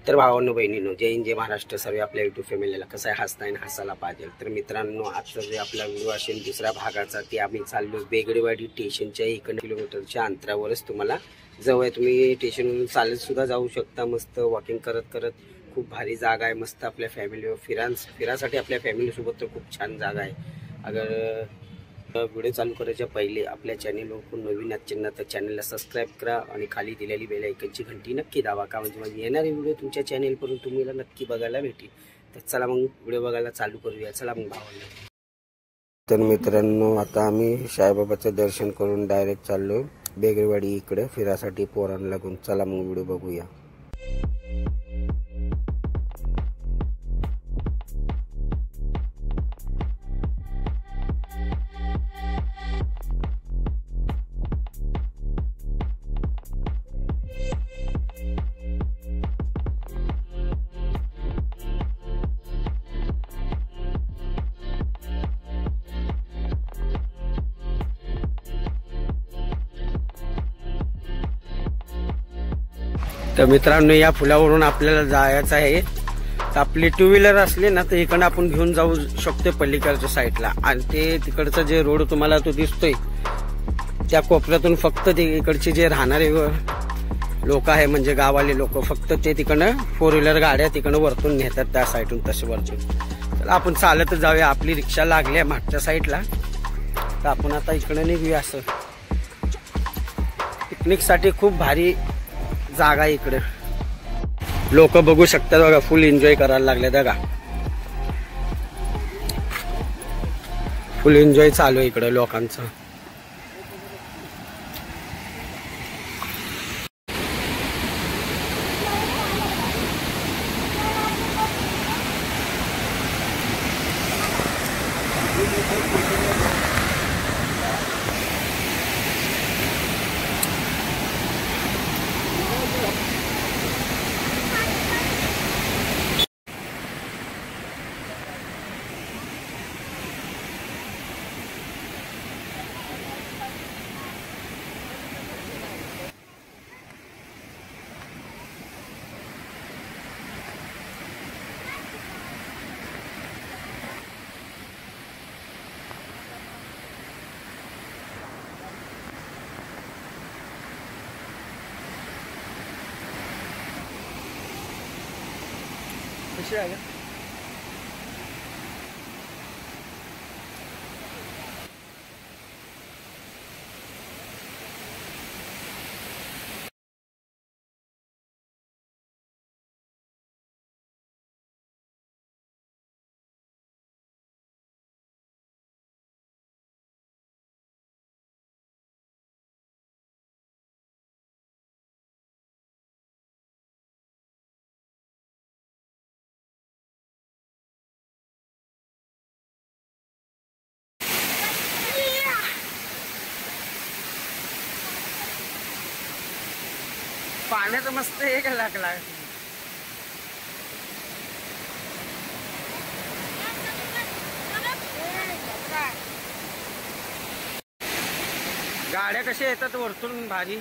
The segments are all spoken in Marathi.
तर भावांनो बहिणींनो, जय हिंद जय महाराष्ट्र. सर्व आपल्या युट्यूब फॅमिलीला कसं आहे, हसताय ना हसायला पाहिजे. तर मित्रांनो, आजचा जे आपला व्हिडिओ असेल दुसऱ्या भागाचा, ते आम्ही चाललो बेगडेवाडी स्टेशनच्या 1 किलोमीटरच्या अंतरावरच तुम्हाला जवळ. तुम्ही स्टेशनवरून चालत सुद्धा जाऊ शकता. मस्त वॉकिंग करत करत खूप भारी जागा आहे. मस्त आपल्या फॅमिली फिरासाठी आपल्या फॅमिलीसोबत तर खूप छान जागा आहे. अगर व्हिडिओ चालू करायच्या पहिले आपल्या चॅनेलवर कोण नवीन असतील तर चॅनलला सबस्क्राईब करा आणि खाली दिलेली बेल आयकॉनची घंटी नक्की दाबा, का म्हणजे माझे येणारे व्हिडिओ तुमच्या चॅनेलवरून तुम्हाला नक्की बघायला भेटेल. तर चला मग व्हिडिओ बघायला चालू करूया. चला मग भावांनो. तर मित्रांनो, आता आम्ही साईबाबाचं दर्शन करून डायरेक्ट चाललो बेगडेवाडी इकडे फिरासाठी पोरांना लागून. चला मग व्हिडिओ बघूया. तर मित्रांनो, या पुलावरून आपल्याला जायचं आहे. तर आपली टू व्हीलर असली ना तर इकडं आपण घेऊन जाऊ शकतो पलीकडच्या साईडला. आणि ते तिकडचं जे रोड तुम्हाला तो दिसतोय त्या कोपऱ्यातून फक्त ते इकडचे जे राहणारे लोक आहे, म्हणजे गावाले लोक, फक्त ते तिकडनं 4 व्हीलर गाड्या तिकडनं वरतून नेतात त्या साईडून तसे वरतून. तर आपण चालत जाऊया. आपली रिक्षा लागली आहे मागच्या साईडला. तर आपण आता इकडं निघूया. असं पिकनिकसाठी खूप भारी जागा इकडे. लोक बघू शकतात बघा, फुल एन्जॉय करायला लागले बघा. फुल एन्जॉय चालू आहे इकडे लोकांचं. कशी आहे पाण्याचं मस्त हे काय लागला. गाड्या कशा येतात वरतून भारी.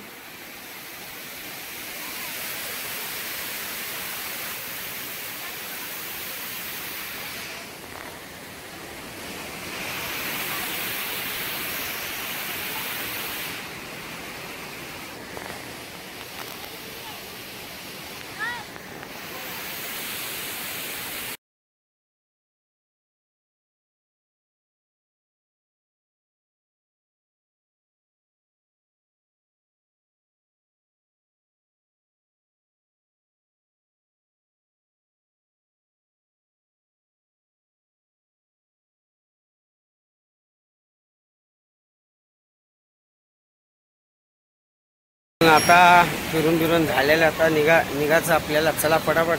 आता फिरून झालेलं, आता निघायचं आपल्याला. चला पटापट,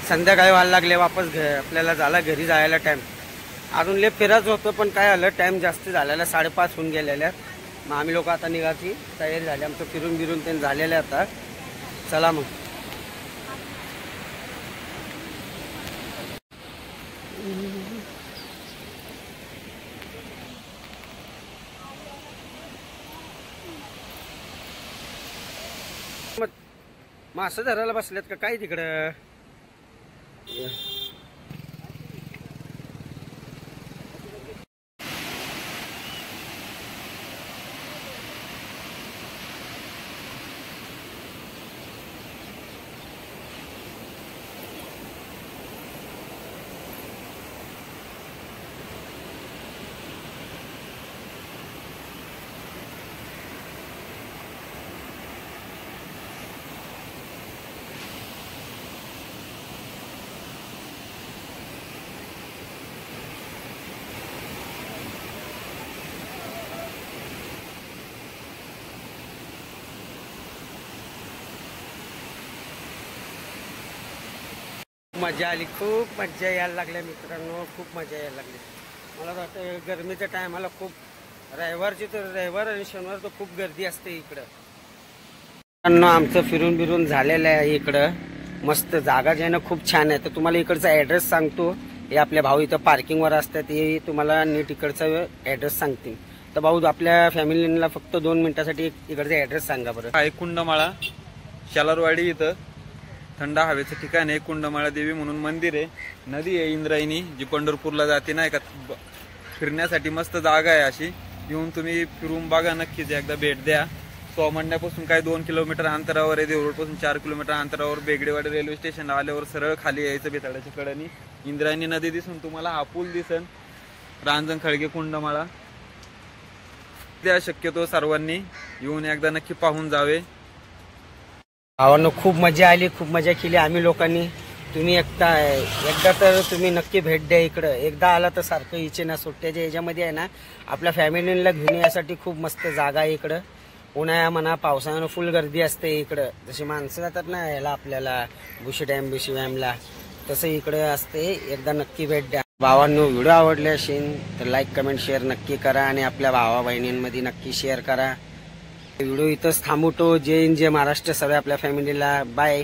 संध्याकाळी व्हायला लागले. वापस आपल्याला झाला घरी जायला टाइम. अजून लय फिरायचं होतं पण काय आलं, टाइम जास्त झालेला, 5:30 होऊन गेलेल्या. मग आम्ही लोक आता निघायची तयारी झाली. आमचं फिरून ते झालेलं आता. चला मग. मासे धरायला बसलेत का काय तिकडं? मजा आली, खूप मजा यायला लागल्या मित्रांनो, खूप मजा यायला लागली. मला वाटतं गरमीच्या टायमाला खूप रविवारची तर रविवार आणि शनिवार तर खूप गर्दी असते इकडं. मित्रांनो आमचं फिरून बिरून झालेलं आहे इकडं. मस्त जागा जी आहे ना खूप छान आहे. तर तुम्हाला इकडचा ॲड्रेस सांगतो. हे आपल्या भाऊ इथं पार्किंगवर असतात, हे तुम्हाला नीट इकडचा ॲड्रेस सांगतील. तर भाऊ आपल्या फॅमिलीला फक्त 2 मिनिटासाठी इकडचा ॲड्रेस सांगा बरं. हा एक कुंडमाळा शालारवाडी, इथं थंड हवेचं ठिकाण आहे. कुंडमाळा देवी म्हणून मंदिर आहे. नदी आहे इंद्रायणी, जी पंढरपूरला जाते नाही का. फिरण्यासाठी मस्त जागा आहे अशी. येऊन तुम्ही फिरून बघा, नक्कीच एकदा भेट द्या. सोमंड्यापासून काय 2 किलोमीटर अंतरावर आहे. देऊळपासून 4 किलोमीटर अंतरावर बेगडेवाडी रेल्वे स्टेशनला आल्यावर सरळ खाली यायचं बेताळाच्या कडेनी इंद्रायणी नदी दिसून तुम्हाला हा पूल दिसन. रांजण खळगे कुंडमाळा त्या शक्यतो सर्वांनी येऊन एकदा नक्की पाहून जावे. भावांनो खूप मजा आली, खूप मजा केली आम्ही लोकांनी. तुम्ही एकदा तर तुम्ही नक्की भेट द्या इकडं. एकदा आला तर सारखं इचे ना सुट्ट्याच्या याच्यामध्ये आहे ना आपल्या फॅमिलीला घेऊन यासाठी खूप मस्त जागा आहे इकडं. उन्हाळ्या म्हणा पावसाळ्यानं फुल गर्दी असते इकडं. जशी माणसं जातात ना याला आपल्याला बुशी डॅमला, तसं इकडे असते. एकदा नक्की भेट द्या. भावांनो व्हिडिओ आवडले असेल तर लाईक कमेंट शेअर नक्की करा आणि आपल्या भावा बहिणींमध्ये नक्की शेअर करा. व्हिडिओ इथंच थांबवतो. जय हिंद, जय महाराष्ट्र. सगळ्या आपल्या फॅमिलीला बाय.